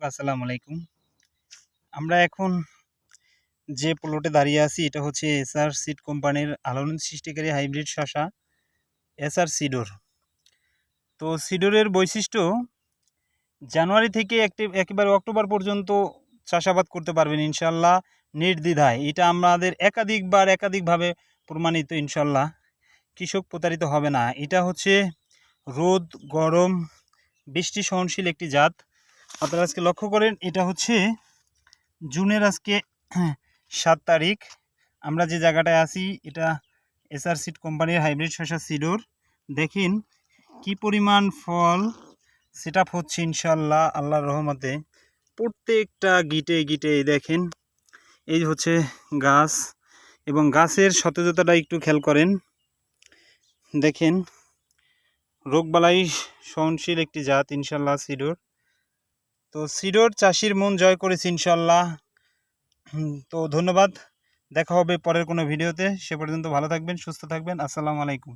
আসসালামু আলাইকুম। আমরা এখন যে প্লটে দাঁড়িয়ে আছি এটা হচ্ছে এসআর সিড কোম্পানির আলোড়ন সৃষ্টিকারী হাইব্রিড শসা এসআর সিডোর। তো সিডোরের বৈশিষ্ট্য জানুয়ারি থেকে একেবারে অক্টোবর পর্যন্ত চাষাবাদ করতে পারবেন ইনশাল্লাহ নির্দ্বিধায়। এটা আমাদের একাধিকভাবে প্রমাণিত ইনশাল্লাহ। কৃষক প্রতারিত হবে না। এটা হচ্ছে রোদ, গরম, বৃষ্টি সহনশীল একটি জাত। আপনারা আজকে লক্ষ্য করেন, এটা হচ্ছে জুনের আজকে 7 তারিখ। আমরা যে জায়গাটায় আছি এটা এসআর সিড কোম্পানির হাইব্রিড শসা সিডোর। দেখেন কি পরিমাণ ফল সেট আপ হচ্ছে ইনশাল্লাহ আল্লাহর রহমতে। প্রত্যেকটা গিটে দেখেন, এই হচ্ছে গাছ এবং গাছের সতেজতাটা একটু খেয়াল করেন। দেখেন রোগবালাই সহনশীল একটি জাত ইনশাল্লাহ সিডোর। তো সিডোর চাষির মন জয় করেছে ইনশাল্লাহ। তো ধন্যবাদ, দেখা হবে পরের কোনো ভিডিওতে। সে পর্যন্ত ভালো থাকবেন, সুস্থ থাকবেন। আসসালামু আলাইকুম।